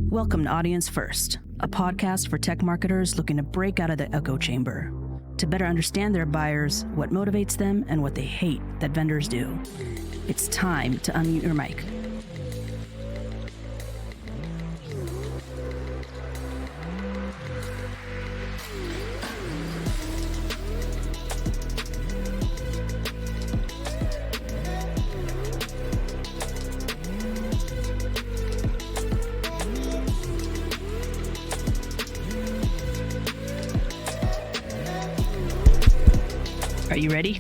Welcome to Audience First, a podcast for tech marketers looking to break out of the echo chamber, to better understand their buyers, what motivates them, and what they hate that vendors do. It's time to unmute your mic. Are you ready?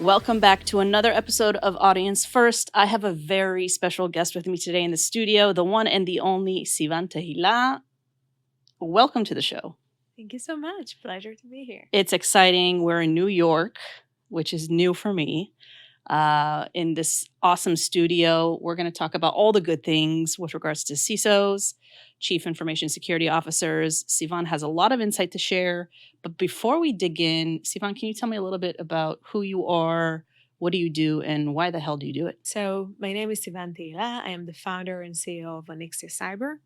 Welcome back to another episode of Audience First. I have a very special guest with me today in the studio, the one and the only Sivan Tehila. Welcome to the show. Thank you so much. Pleasure to be here. It's exciting. We're in New York, which is new for me. In this awesome studio, we're going to talk about all the good things with regards to CISOs, Chief Information Security Officers. Sivan has a lot of insight to share. But before we dig in, Sivan, can you tell me a little bit about who you are, what do you do, and why the hell do you do it? So my name is Sivan Tehila. I am the founder and CEO of Onyxia Cyber.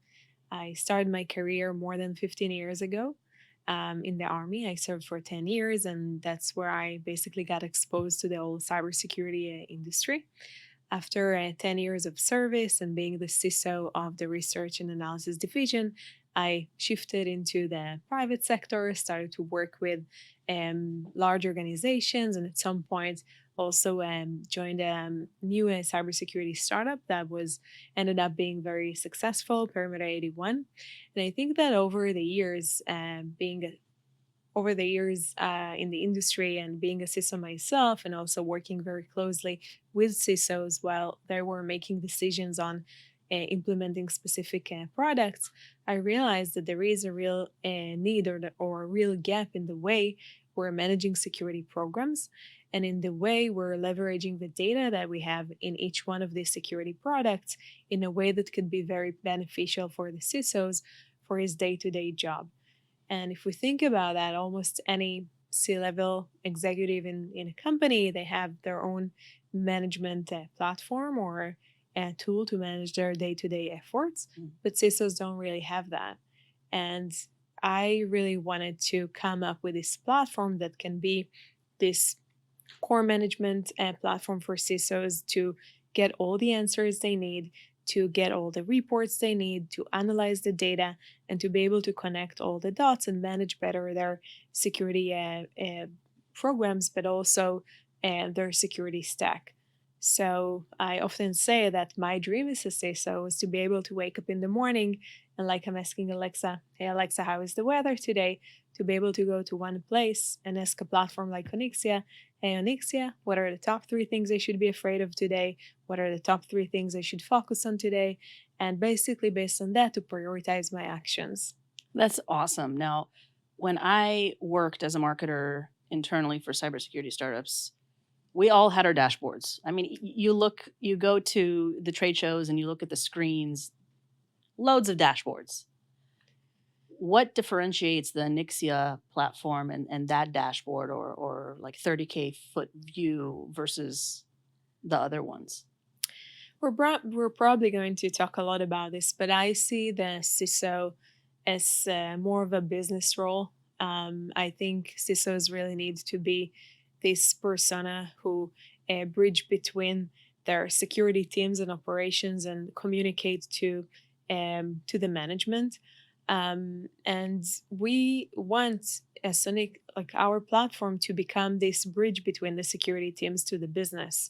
I started my career more than 15 years ago in the Army. I served for 10 years, and that's where I basically got exposed to the whole cybersecurity industry. After 10 years of service and being the CISO of the Research and Analysis Division, I shifted into the private sector, started to work with large organizations, and at some point also joined a new cybersecurity startup that ended up being very successful, Perimeter 81. And I think that over the years, in the industry and being a CISO myself, and also working very closely with CISOs while they were making decisions on implementing specific products, I realized that there is a real need or a real gap in the way we're managing security programs and in the way we're leveraging the data that we have in each one of these security products in a way that could be very beneficial for the CISOs for his day-to-day job. And if we think about that, almost any C-level executive in a company, they have their own management platform or a tool to manage their day-to-day efforts, but CISOs don't really have that. And I really wanted to come up with this platform that can be this core management platform for CISOs to get all the answers they need, to get all the reports they need, to analyze the data, and to be able to connect all the dots and manage better their security programs, but also their security stack. So I often say that my dream as a CISO is to be able to wake up in the morning and like I'm asking Alexa, hey Alexa, how is the weather today? To be able to go to one place and ask a platform like Onyxia, hey Onyxia, what are the top 3 things I should be afraid of today? What are the top 3 things I should focus on today? And basically based on that to prioritize my actions. That's awesome. Now, when I worked as a marketer internally for cybersecurity startups, we all had our dashboards. I mean, you go to the trade shows and you look at the screens, loads of dashboards. What differentiates the Onyxia platform and that dashboard or like 30K foot view versus the other ones? We're probably going to talk a lot about this, but I see the CISO as more of a business role. I think CISOs really need to be this persona who bridge between their security teams and operations and communicate to the management. And we want as Sonic, like our platform, to become this bridge between the security teams to the business.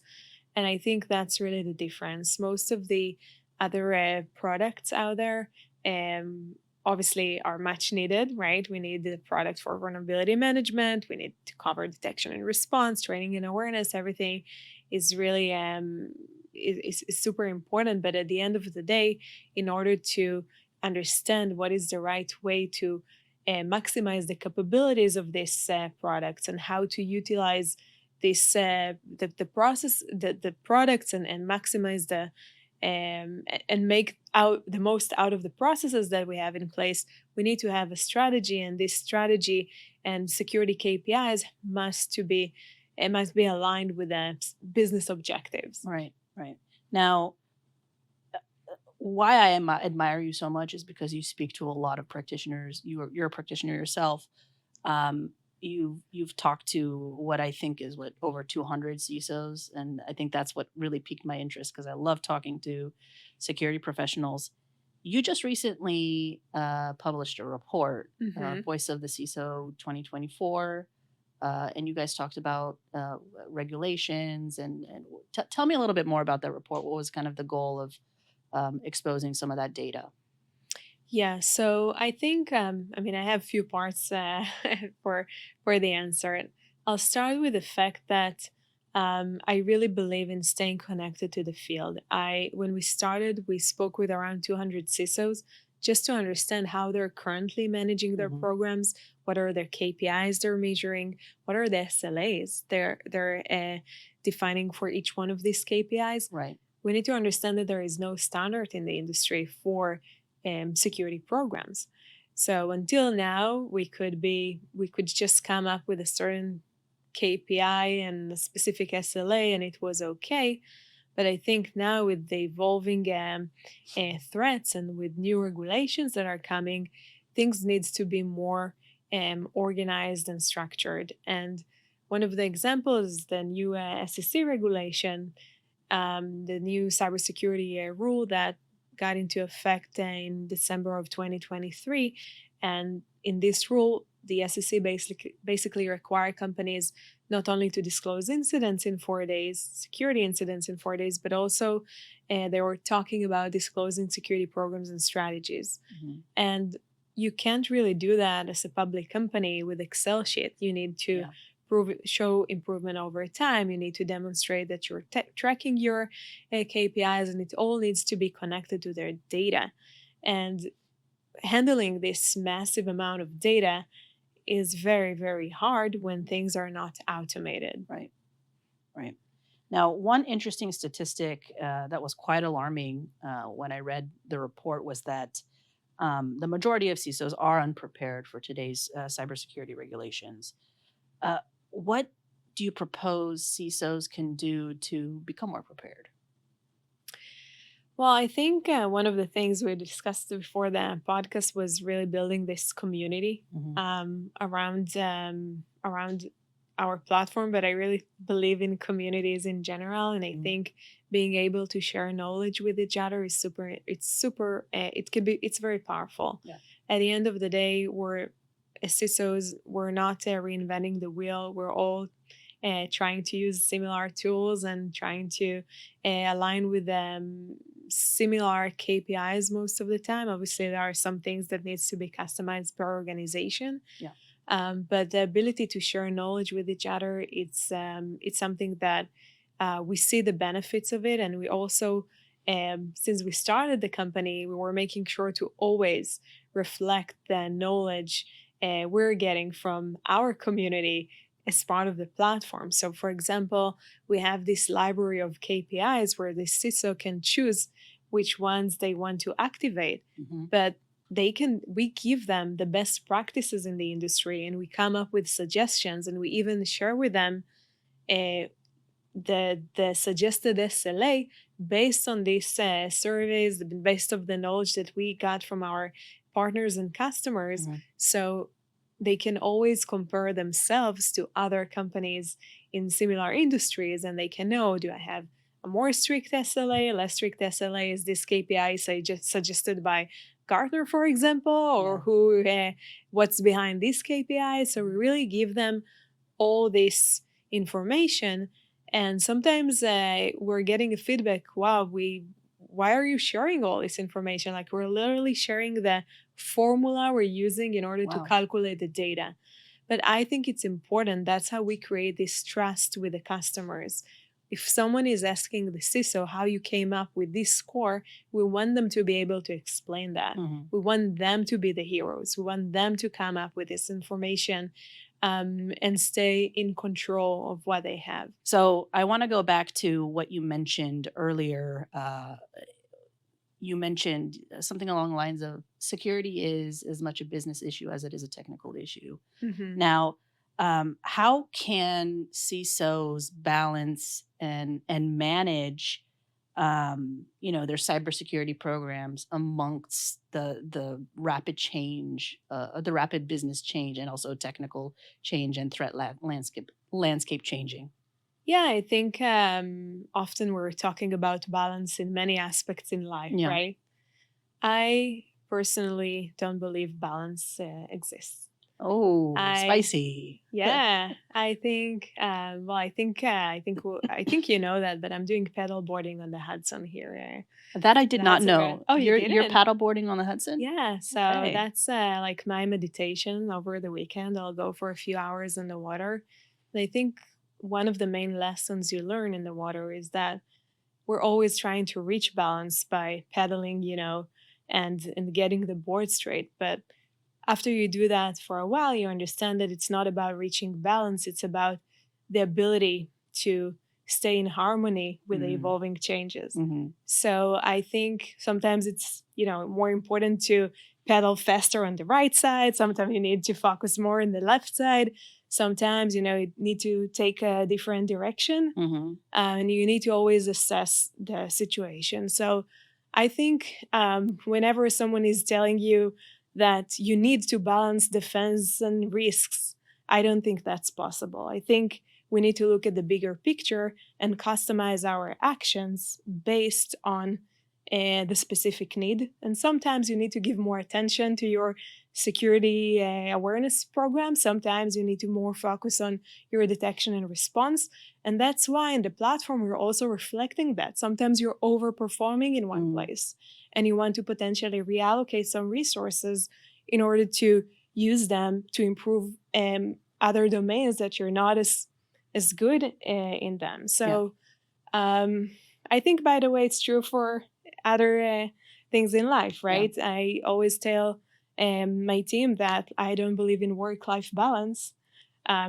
And I think that's really the difference. Most of the other products out there obviously are much needed, right? We need the product for vulnerability management. We need to cover detection and response, training and awareness. Everything is really is super important. But at the end of the day, in order to understand what is the right way to maximize the capabilities of these products and how to utilize this the process, the products, and maximize the and make out the most out of the processes that we have in place. We need to have a strategy, and this strategy and security KPIs must be aligned with the business objectives. Right, right. Now, why admire you so much is because you speak to a lot of practitioners. You're a practitioner yourself. Um, you've talked to what I think is what over 200 CISOs, and I think that's what really piqued my interest because I love talking to security professionals. You just recently published a report, Hmm. Voice of the CISO 2024, and you guys talked about regulations and tell me a little bit more about that report. What was kind of the goal of exposing some of that data? Yeah, so I think I mean I have a few parts for the answer. I'll start with the fact that I really believe in staying connected to the field. I When we started, we spoke with around 200 CISOs just to understand how they're currently managing their Hmm. programs, what are their KPIs they're measuring, what are the SLAs they're defining for each one of these KPIs. Right. We need to understand that there is no standard in the industry for security programs. So until now, we could just come up with a certain KPI and a specific SLA, and it was okay. But I think now with the evolving threats and with new regulations that are coming, things needs to be more organized and structured. And one of the examples is the new SEC regulation, the new cybersecurity rule that got into effect in December of 2023. And in this rule, the SEC basically require companies not only to disclose incidents in 4 days, security incidents in 4 days, but also they were talking about disclosing security programs and strategies. Hmm. And you can't really do that as a public company with Excel sheet. You need to Yeah. show improvement over time. You need to demonstrate that you're tracking your KPIs, and it all needs to be connected to their data. And handling this massive amount of data is very, very hard when things are not automated. Right. Right. Now, one interesting statistic that was quite alarming when I read the report was that the majority of CISOs are unprepared for today's cybersecurity regulations. Uh, what do you propose CISOs can do to become more prepared? Well, I think one of the things we discussed before the podcast was really building this community Hmm. around our platform. But I really believe in communities in general, and I Hmm. think being able to share knowledge with each other is super. It's super. It can be. It's very powerful. Yeah. At the end of the day, we're as CISOs. We're not reinventing the wheel. We're all trying to use similar tools and trying to align with similar KPIs most of the time. Obviously, there are some things that needs to be customized per organization, Yeah. but the ability to share knowledge with each other, it's something that we see the benefits of it, and we also. Since we started the company, we were making sure to always reflect the knowledge we're getting from our community as part of the platform. So, for example, we have this library of KPIs where the CISO can choose which ones they want to activate, Hmm. but we give them the best practices in the industry, and we come up with suggestions, and we even share with them uh, the suggested SLA based on these surveys, based of the knowledge that we got from our partners and customers. Hmm. So they can always compare themselves to other companies in similar industries, and they can know, do I have a more strict SLA, less strict SLA? Is this KPI suggested by Gartner, for example, or Yeah. who? What's behind this KPI? So we really give them all this information, and sometimes we're getting a feedback, wow, we why are you sharing all this information? Like, we're literally sharing the formula we're using in order to Wow. calculate the data. But I think it's important. That's how we create this trust with the customers. If someone is asking the CISO how you came up with this score, we want them to be able to explain that. Hmm. We want them to be the heroes. We want them to come up with this information and stay in control of what they have. So I want to go back to what you mentioned earlier. You mentioned something along the lines of security is as much a business issue as it is a technical issue. Hmm. Now, how can CISOs balance and manage, their cybersecurity programs amongst the rapid change, the rapid business change, and also technical change and threat landscape changing? Yeah, I think often we're talking about balance in many aspects in life, Yeah. right? I personally don't believe balance exists. Oh, I spicy. Yeah, I think. Well, I think you know that, but I'm doing pedal boarding on the Hudson here. That I The did not Hudson River. know. Oh, you You're didn't? paddleboarding on the Hudson? Yeah. So Okay. that's like my meditation over the weekend. I'll go for a few hours in the water. And I think one of the main lessons you learn in the water is that we're always trying to reach balance by pedaling, and getting the board straight. But after you do that for a while, you understand that it's not about reaching balance, it's about the ability to stay in harmony with the Mm, evolving changes. mhm, So I think sometimes it's, more important to pedal faster on the right side. Sometimes you need to focus more on the left side. Sometimes, you need to take a different direction, mhm, and you need to always assess the situation. So I think whenever someone is telling you that you need to balance defense and risks, I don't think that's possible. I think we need to look at the bigger picture and customize our actions based on the specific need. And sometimes you need to give more attention to your security awareness program. Sometimes you need to more focus on your detection and response. And that's why in the platform, we're also reflecting that. Sometimes you're overperforming in one mm, place and you want to potentially reallocate some resources in order to use them to improve other domains that you're not as good in them. yeah, So um, I think, by the way, it's true for other things in life, yeah, right? I always tell my team that I don't believe in work-life balance.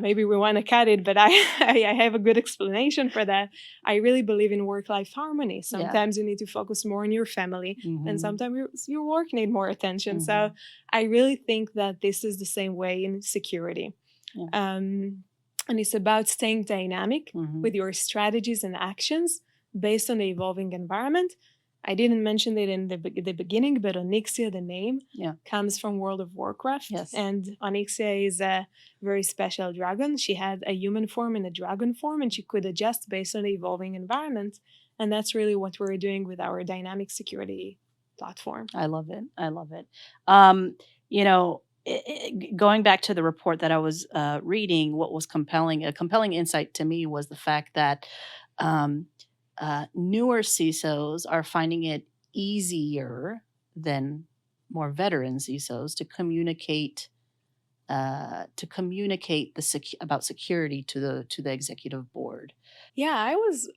Maybe we want to cut it, but I I have a good explanation for that. I really believe in work-life harmony. yeah, Sometimes you need to focus more on your family, and mhm, sometimes your work need more attention. So mhm, I really think that this is the same way in security. yeah, Um, and it's about staying dynamic mhm, with your strategies and actions based on the evolving environment. I didn't mention it in the beginning, but Onyxia, the name, yeah, comes from World of Warcraft. yes, And Onyxia is a very special dragon. She had a human form and a dragon form, and she could adjust based on the evolving environment. And that's really what we're doing with our dynamic security platform. I love it, I love it. Um, going back to the report that I was, reading, what was a compelling insight to me was the fact that, um, newer CISOs are finding it easier than more veteran CISOs to communicate about security to the executive board. Yeah,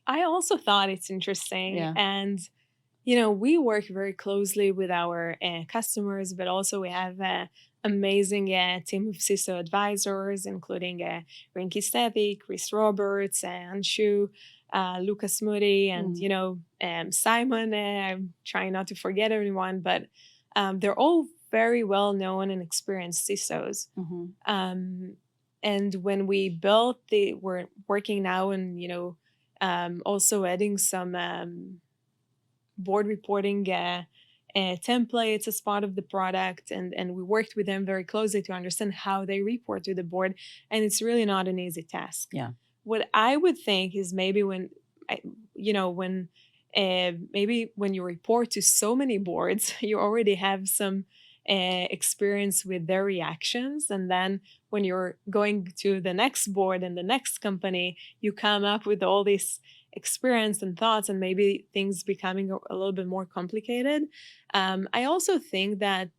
I also thought it's interesting. Yeah. And we work very closely with our customers, but also we have an amazing team of CISO advisors, including Rinky Stevy, Chris Roberts, Anshu, Lucas Moody, and Mm, Simon. I'm trying not to forget everyone, but they're all very well known and experienced CISOs. mhm, Um, and when we built we're working now and also adding some board reporting templates as part of the product, and we worked with them very closely to understand how they report to the board, and it's really not an easy task. yeah. What I would think is maybe I, when maybe when you report to so many boards, you already have some experience with their reactions, and then when you're going to the next board and the next company, you come up with all this experience and thoughts, and maybe things becoming a little bit more complicated. I also think that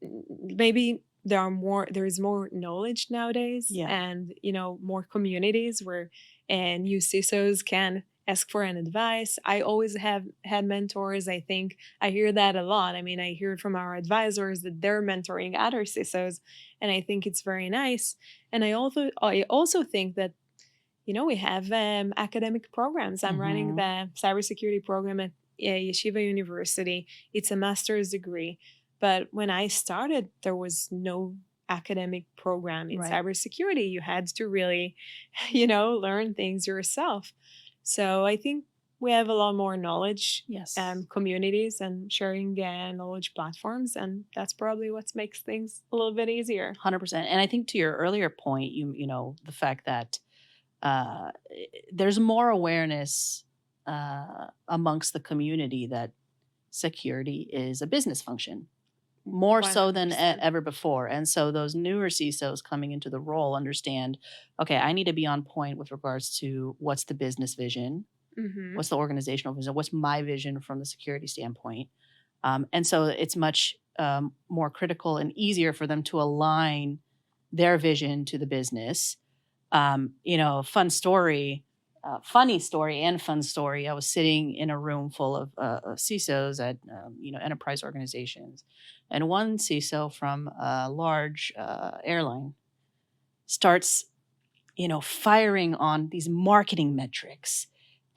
maybe there is more knowledge nowadays, Yeah. and more communities where new CISOs can ask for an advice. I always have had mentors. I think I hear that a lot. I mean, I hear it from our advisors that they're mentoring other CISOs, and I think it's very nice. And I also think that we have academic programs. I'm running Mm-hmm. the cybersecurity program at Yeshiva University. It's a master's degree. But when I started, there was no academic program in Right. cybersecurity. You had to really, learn things yourself. So I think we have a lot more knowledge Yes. communities and sharing knowledge platforms. And that's probably what makes things a little bit easier. 100%. And I think to your earlier point, the fact that uh, there's more awareness amongst the community that security is a business function, more so than 100%. ever before. And so those newer CISOs coming into the role understand, okay, I need to be on point with regards to what's the business vision, Hmm. what's the organizational vision, what's my vision from the security standpoint. And so it's much more critical and easier for them to align their vision to the business. Fun story, funny story and fun story. I was sitting in a room full of CISOs at enterprise organizations, and one CISO from a large airline starts firing on these marketing metrics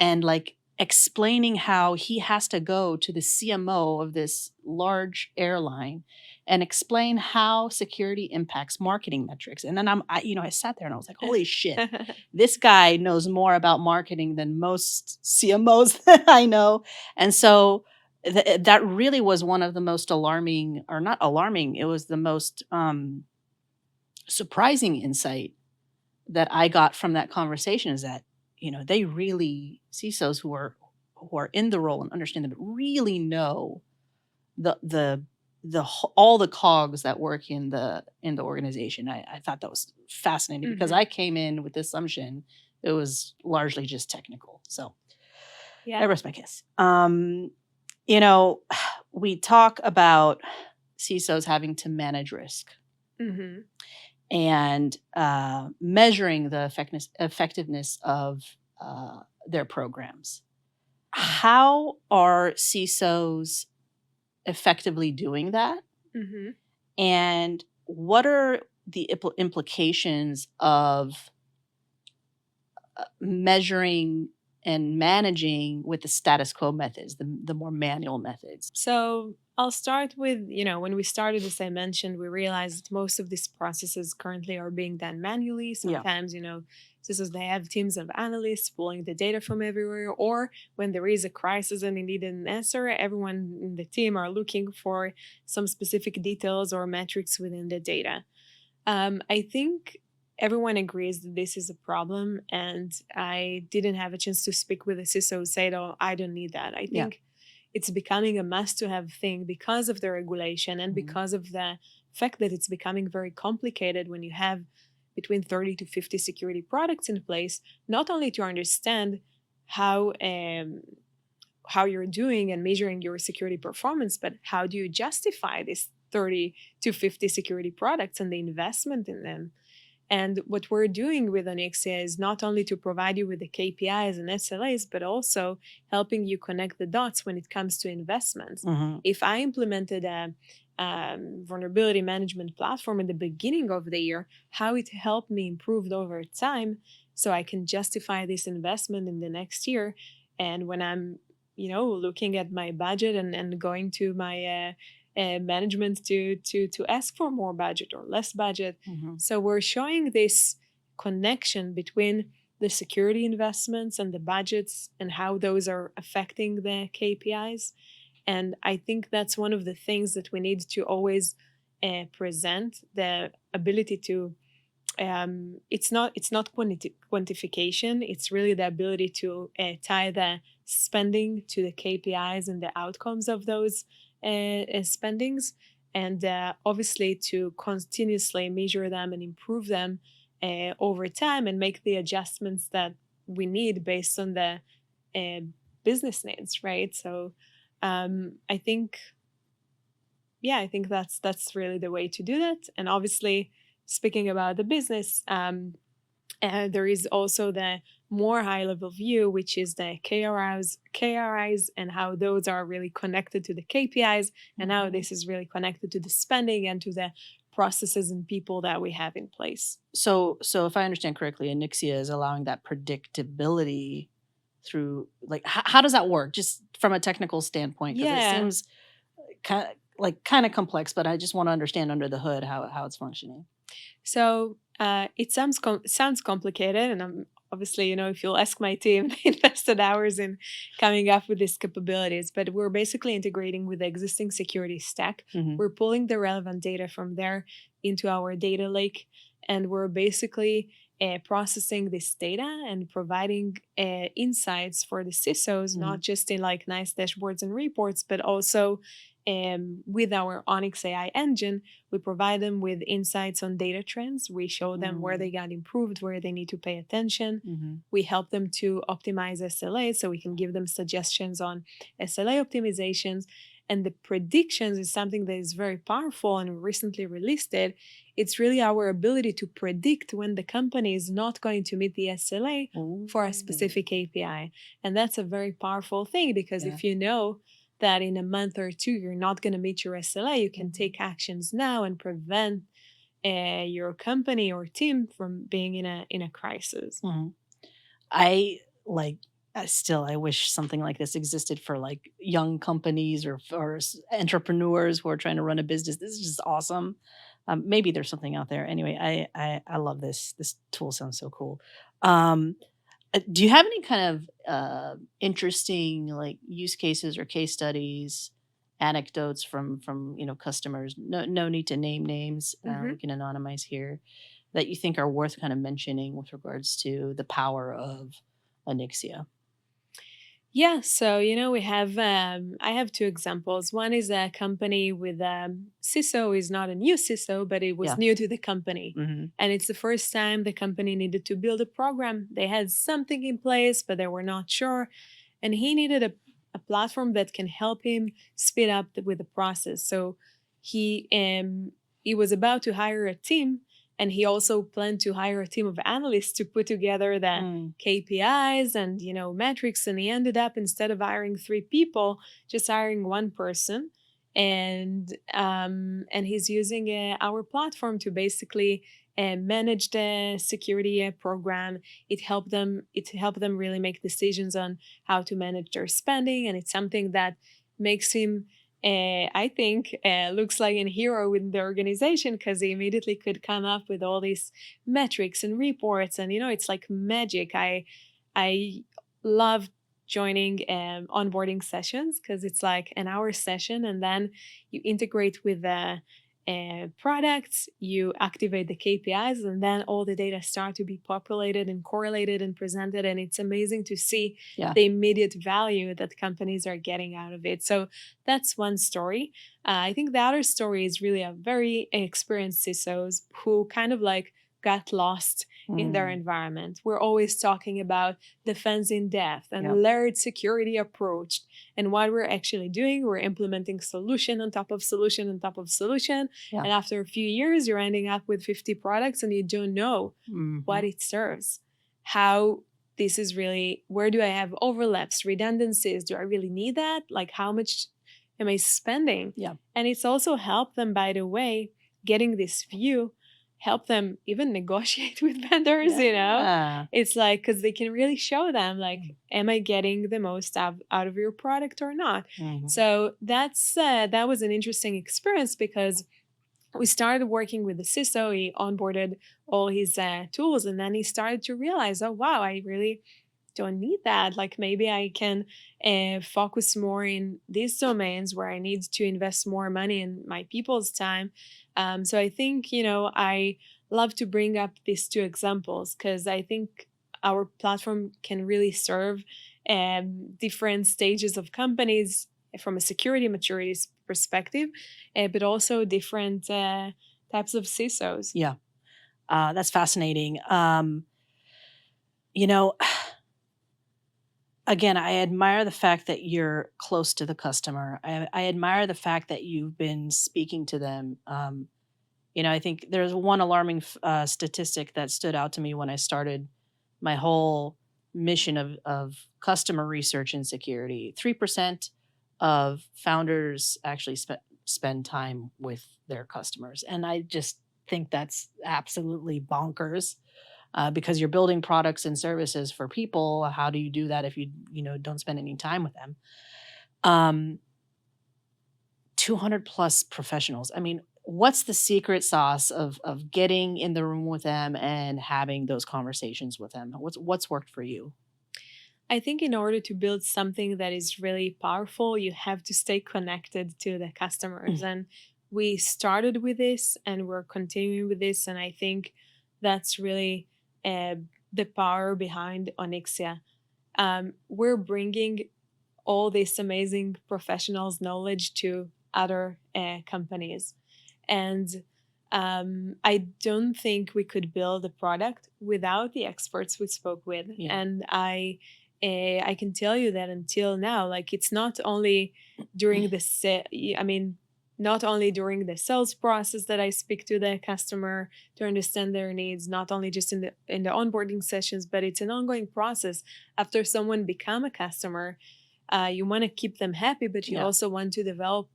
and like explaining how he has to go to the CMO of this large airline and explain how security impacts marketing metrics. And then I sat there and I was like, holy shit, this guy knows more about marketing than most CMOs that I know. And so that really was one of the most alarming, or not alarming, it was the most surprising insight that I got from that conversation, is that, they really CISOs who are in the role and understand them really know all the cogs that work in the organization. I thought that was fascinating because Hmm. I came in with the assumption it was largely just technical. So I Yeah. rest my case. You know, we talk about CISOs having to manage risk Hmm. and measuring the effectiveness of their programs. How are CISOs effectively doing that? Hmm. And what are the implications of measuring and managing with the status quo methods, the more manual methods? So I'll start with, when we started, as I mentioned, we realized that most of these processes currently are being done manually. Yeah. Sometimes, CISOs, they have teams of analysts pulling the data from everywhere, or when there is a crisis and they need an answer, everyone in the team are looking for some specific details or metrics within the data. I think everyone agrees that this is a problem, and I didn't have a chance to speak with a CISO who said, "Oh, I don't need that." I Yeah. think it's becoming a must-to-have thing because of the regulation and Mhm. because of the fact that it's becoming very complicated when you have between 30 to 50 security products in place. Not only to understand how um, how you're doing and measuring your security performance, but how do you justify these 30 to 50 security products and the investment in them? And what we're doing with Onyxia is not only to provide you with the KPIs and SLAs, but also helping you connect the dots when it comes to investments. Mhm. If I implemented a vulnerability management platform in the beginning of the year, how it helped me improve over time, so I can justify this investment in the next year. And when I'm, looking at my budget and going to my management to ask for more budget or less budget, Mhm. so we're showing this connection between the security investments and the budgets and how those are affecting the KPIs. And I think that's one of the things that we need to always present, the ability to it's not quantification, it's really the ability to tie the spending to the KPIs and the outcomes of those spendings, and obviously to continuously measure them and improve them over time and make the adjustments that we need based on the uh, business needs, right? So I think, yeah, I think that's really the way to do that. And obviously, speaking about the business, There is also the more high level view, which is the KRIs and how those are really connected to the KPIs, and how Mhm. this is really connected to the spending and to the processes and people that we have in place. So if I understand correctly, Onyxia is allowing that predictability through like how does that work? Just from a technical standpoint, because it Yeah. seems kind of complex, but I just want to understand under the hood how it's functioning. So it sounds complicated, and I'm obviously, if you'll ask my team, they invested hours in coming up with these capabilities. But we're basically integrating with the existing security stack. Hmm. We're pulling the relevant data from there into our data lake, and we're basically processing this data and providing insights for the CISOs, Hmm. not just in like nice dashboards and reports, but also with our Onyx AI engine we provide them with insights on data trends. We show them where they got improved, where they need to pay attention. Hmm. We help them to optimize SLA so we can give them suggestions on SLA optimizations. And the predictions is something that is very powerful and we recently released it. It's really our ability to predict when the company is not going to meet the SLA for a Ooh. specific KPI. And that's a very powerful thing because Yeah. if you know that in a month or two you're not going to meet your SLA, you can Mhm. take actions now and prevent your company or team from being in a crisis. Mhm. I like still I wish something like this existed for like young companies or entrepreneurs who are trying to run a business. This is just awesome. Maybe there's something out there. Anyway, I love this. This tool sounds so cool. Um, do you have any kind of interesting like use cases or case studies, anecdotes from customers? No need to name names. hmm We can anonymize here that you think are worth kind of mentioning with regards to the power of Onyxia? Yeah, so we have I have two examples. One is a company with CISO is not a new CISO, but it was Yeah. new to the company. Mhm. And it's the first time the company needed to build a program. They had something in place, but they were not sure. And he needed a platform that can help him speed up with the process. So he was about to hire a team, and he also planned to hire a team of analysts to put together the Mm. KPIs and metrics. And he ended up, instead of hiring three people, just hiring one person. And he's using our platform to basically manage the security program. It helped them really make decisions on how to manage their spending, and it's something that makes him I think looks like a hero within the organization because he immediately could come up with all these metrics and reports, and it's like magic. I love joining onboarding sessions because it's like an hour session, and then you integrate with the products, you activate the KPIs, and then all the data start to be populated and correlated and presented. And it's amazing to see Yeah. the immediate value that companies are getting out of it. So that's one story. I think the other story is really a very experienced CISOs who kind of like got lost in their Mm. environment. We're always talking about defense in depth Yeah. and layered security approach. And what we're actually doing, we're implementing solution on top of solution on top of solution. Yeah. And after a few years, you're ending up with 50 products and you don't know what Mhm. it serves. How this is really, where do I have overlaps, redundancies? Do I really need that? Like, how much am I spending? Yeah. And it's also helped them, by the way, getting this view, help them even negotiate with vendors. Yeah. It's like, because they can really show them, like, Mm. am I getting the most out of your product or not? Mhm. So that was an interesting experience because we started working with the CISO. He onboarded all his tools, and then he started to realize, oh wow, I really don't need that. Like maybe I can focus more in these domains where I need to invest more money in my people's time. So I think I love to bring up these two examples because I think our platform can really serve different stages of companies from a security maturity perspective, but also different types of CISOs. Yeah. That's fascinating. You know, again, I admire the fact that you're close to the customer. I admire the fact that you've been speaking to them. I think there's one alarming statistic that stood out to me when I started my whole mission of customer research and security. 3% of founders actually spend time with their customers. And I just think that's absolutely bonkers, because you're building products and services for people. How do you do that if you don't spend any time with them? Um, 200 plus professionals. I mean, what's the secret sauce of getting in the room with them and having those conversations with them? What's worked for you? I think in order to build something that is really powerful, you have to stay connected to the customers. Mm, And we started with this and we're continuing with this. And I think that's really uh, the power behind Onyxia. We're bringing all this amazing professionals' knowledge to other companies. And I don't think we could build a product without the experts we spoke with. yeah. And I can tell you that until now, like it's not only during the I mean, not only during the sales process that I speak to the customer to understand their needs, not only just in the onboarding sessions, but it's an ongoing process. After someone become a customer, you want to keep them happy, but you Yeah. also want to develop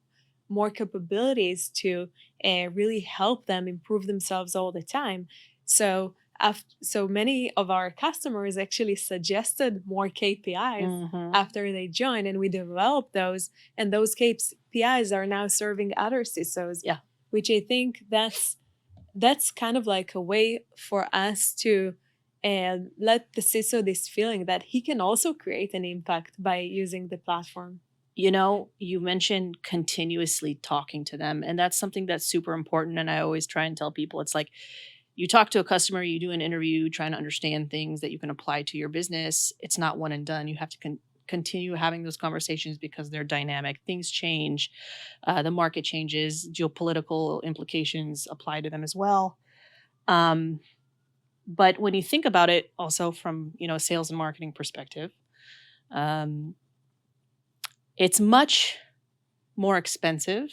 more capabilities to really help them improve themselves all the time. So, so many of our customers actually suggested more KPIs Hmm. after they joined, and we developed those. And those KPIs are now serving other CISOs, Yeah. which I think that's kind of like a way for us to let the CISO this feeling that he can also create an impact by using the platform. You mentioned continuously talking to them, and that's something that's super important. And I always try and tell people it's like you talk to a customer, you do an interview, trying to understand things that you can apply to your business. It's not one and done. You have to continue having those conversations because they're dynamic. Things change, the market changes, geopolitical implications apply to them as well. Um, but when you think about it, also from sales and marketing perspective, um, it's much more expensive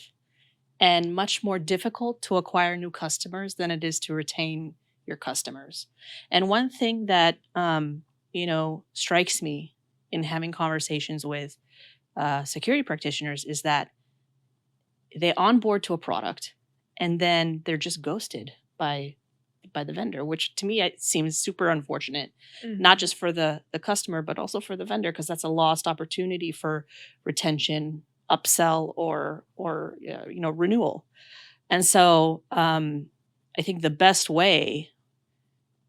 and much more difficult to acquire new customers than it is to retain your customers. And one thing that strikes me in having conversations with security practitioners is that they onboard to a product and then they're just ghosted by the vendor, which to me it seems super unfortunate, not Mhm. just for the customer but also for the vendor, because that's a lost opportunity for retention, upsell, or renewal. And so I think the best way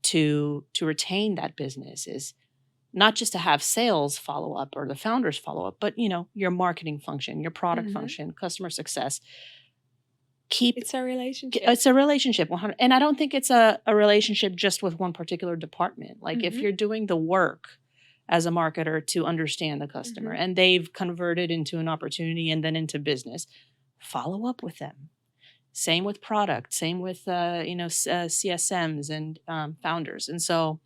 to retain that business is not just to have sales follow up or the founders follow up, but your marketing function, your product Mhm. function, customer success. Keep It's a relationship. It's a relationship, 100, and I don't think it's a relationship just with one particular department. Like, if Mhm. you're doing the work as a marketer to understand the customer Mhm. and they've converted into an opportunity and then into business, follow up with them. Same with product, same with CSMs and founders. And so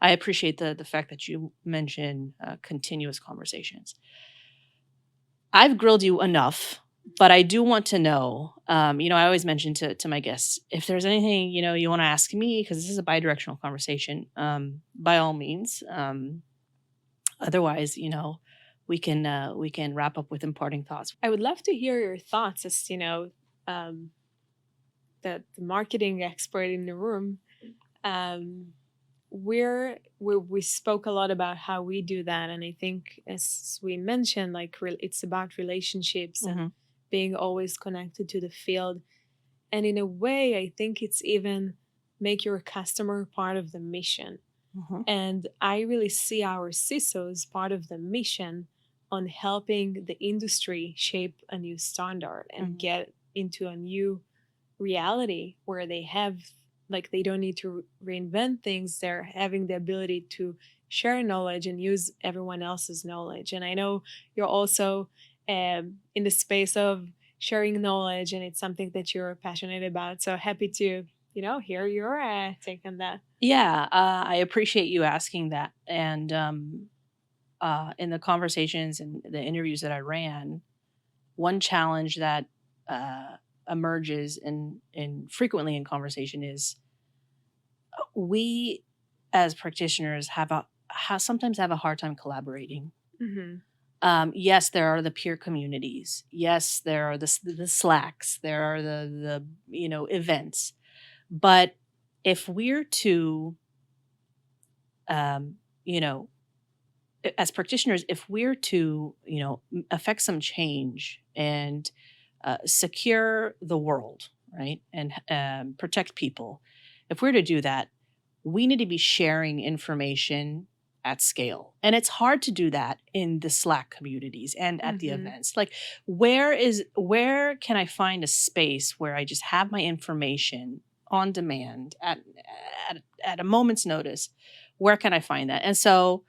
I appreciate the fact that you mentioned continuous conversations. I've grilled you enough, but I do want to know. I always mention to my guests, if there's anything you want to ask me, because this is a bi-directional conversation. By all means. Otherwise, we can wrap up with imparting thoughts. I would love to hear your thoughts as um, the marketing expert in the room. Um, we spoke a lot about how we do that, and I think as we mentioned, like it's about relationships and Hmm. being always connected to the field. And in a way, I think it's even make your customer part of the mission. Hmm. And I really see our CISOs part of the mission on helping the industry shape a new standard and Hmm. get into a new reality where they have, like, they don't need to reinvent things. They're having the ability to share knowledge and use everyone else's knowledge. And I know you're also in the space of sharing knowledge, and it's something that you're passionate about. So happy to hear your take on that. Yeah, I appreciate you asking that. And in the conversations and the interviews that I ran, one challenge that uh, emerges in frequently in conversation is we as practitioners sometimes have a hard time collaborating. Hmm. Yes, there are the peer communities. Yes, there are the Slacks. There are the events. But if we're to um, you know as practitioners, if we're to affect some change and secure the world, right, and protect people, if we're to do that, we need to be sharing information at scale. And it's hard to do that in the Slack communities and at the Hmm. events. Like, where can I find a space where I just have my information on demand at a moment's notice? Where can I find that? And so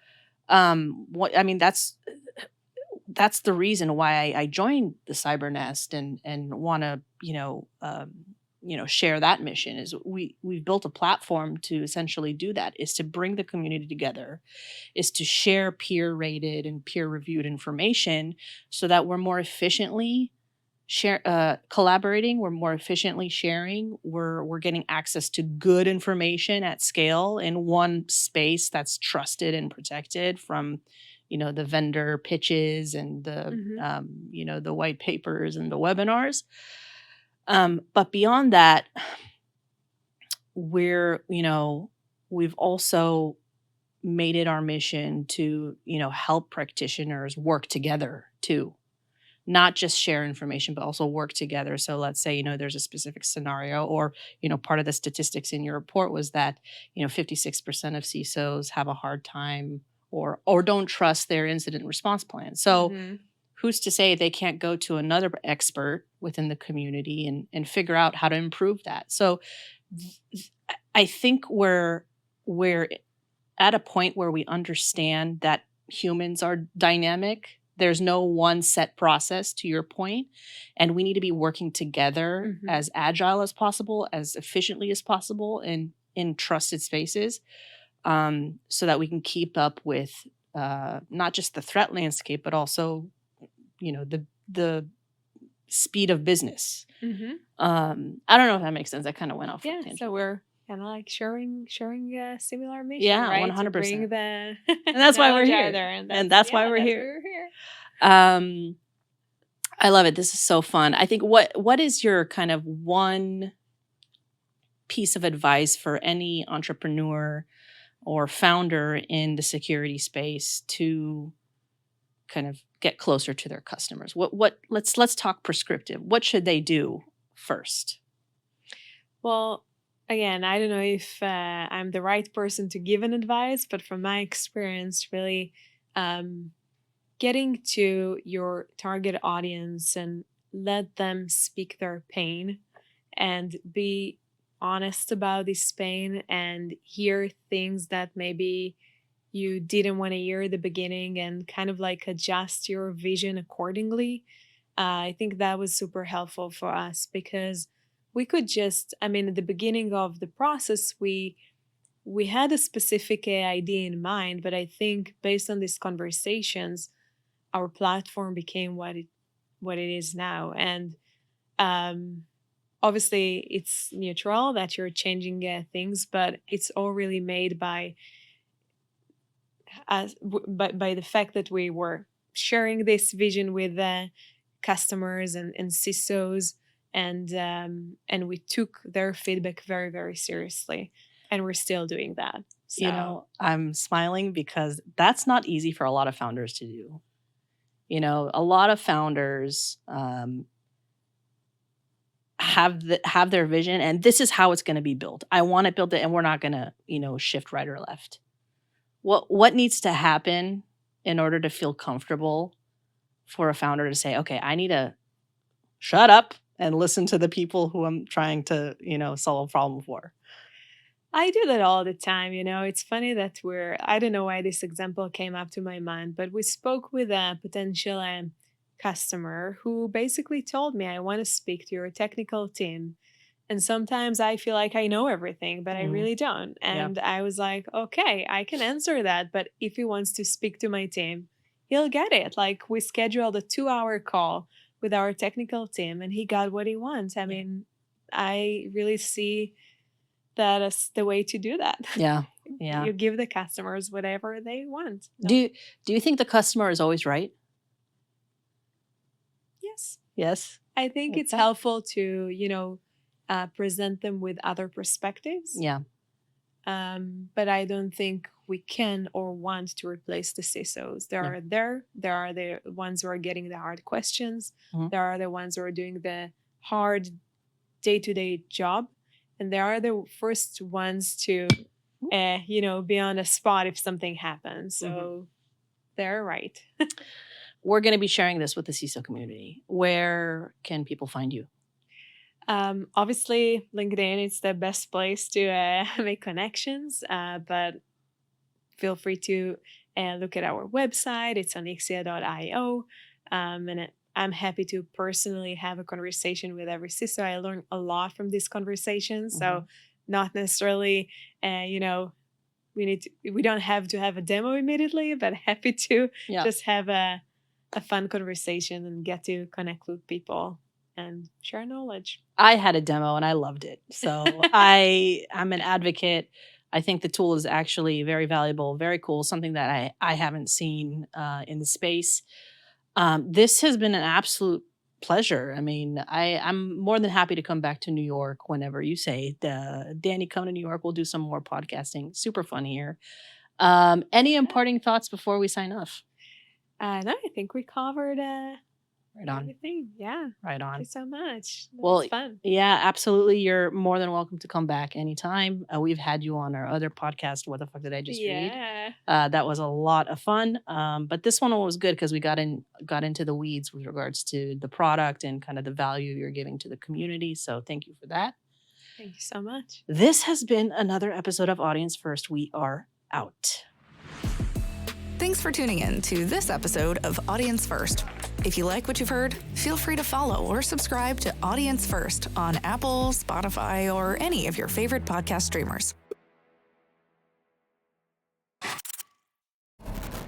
what I mean, that's the reason why I joined the Cyber Nest and want to share that mission. Is we've built a platform to essentially do that, is to bring the community together, is to share peer rated and peer reviewed information so that we're more efficiently collaborating, we're more efficiently sharing, we're getting access to good information at scale in one space that's trusted and protected from the vendor pitches and the Hmm. the white papers and the webinars. But beyond that, we've also made it our mission to help practitioners work together too, not just share information, but also work together. So let's say, there's a specific scenario, or, part of the statistics in your report was that, 56% of CISOs have a hard time or don't trust their incident response plan. So Hmm. who's to say they can't go to another expert within the community and figure out how to improve that? So I think we're at a point where we understand that humans are dynamic. There's no one set process, to your point, and we need to be working together Hmm. as agile as possible, as efficiently as possible in trusted spaces, so that we can keep up with not just the threat landscape, but also the speed of business. Hmm. I don't know if that makes sense. I kind of went off Yeah, so tangent. we're kind of like sharing a similar mission, Yeah, right? To bring 100%. the And that's why we're knowledge out here. there, and And that's that's why yeah, we're that's why here. we're here. Um, I love it. This is so fun. I think what is your kind of one piece of advice for any entrepreneur or founder in the security space to kind of get closer to their customers? What let's talk prescriptive. What should they do first? Well, again, I don't know if I'm the right person to give an advice, but from my experience, really um, getting to your target audience and let them speak their pain and be honest about this pain and hear things that maybe you didn't want to hear at the beginning and kind of like adjust your vision accordingly. I think that was super helpful for us because we could just, I mean, at the beginning of the process, we had a specific idea in mind, but I think based on these conversations, our platform became what it is now. And um, obviously, it's neutral that you're changing things, but it's all really made by the fact that we were sharing this vision with customers and CISOs, and we took their feedback very very seriously, and we're still doing that. So I'm smiling because that's not easy for a lot of founders to do. A lot of founders have their vision, and this is how it's going to be built. I want to build it, and we're not going to shift right or left. What needs to happen in order to feel comfortable for a founder to say, okay, I need to shut up and listen to the people who I'm trying to solve a problem for? I do that all the time. It's funny that I don't know why this example came up to my mind, but we spoke with a potential customer who basically told me, I want to speak to your technical team. And sometimes I feel like I know everything, but I Mhm. really don't. Yeah. And I was like, okay, I can answer that. But if he wants to speak to my team, he'll get it. Like we scheduled a 2-hour call with our technical team, and he got what he wants. I mean, I really see that as the way to do that. Yeah. Yeah. You give the customers whatever they want. So, Do you think the customer is always right? yes, Yes. I think it's Okay. helpful to, present them with other perspectives. Yeah. But I don't think we can or want to replace the CISOs. There are the ones who are getting the hard questions. Mhm. There are the ones who are doing the hard day-to-day job, and there are the first ones to, be on the spot if something happens. So they're right. We're going to be sharing this with the CISO community. Where can people find you? Obviously, LinkedIn is the best place to make connections, but feel free to look at our website. It's onyxia.io. And I'm happy to personally have a conversation with every CISO. I learn a lot from these conversations. So not necessarily, we don't have to have a demo immediately, but happy to just have a fun conversation and get to connect with people and share knowledge. I had a demo and I loved it. So I'm an advocate. I think the tool is actually very valuable, very cool, something that I haven't seen in the space. This has been an absolute pleasure. I mean, I'm more than happy to come back to New York whenever you say. Dani, come to New York. We'll do some more podcasting. Super fun here. Any imparting thoughts before we sign off? No, I think we covered Right on. everything. Yeah. Right on. Thank you so much. That Well, was fun. yeah, absolutely. You're more than welcome to come back anytime. We've had you on our other podcast. What the fuck did I just read? That was a lot of fun. But this one was good because we got into the weeds with regards to the product and kind of the value you're giving to the community. So thank you for that. Thank you so much. This has been another episode of Audience First. We are out. Thanks for tuning in to this episode of Audience First. If you like what you've heard, feel free to follow or subscribe to Audience First on Apple, Spotify, or any of your favorite podcast streamers.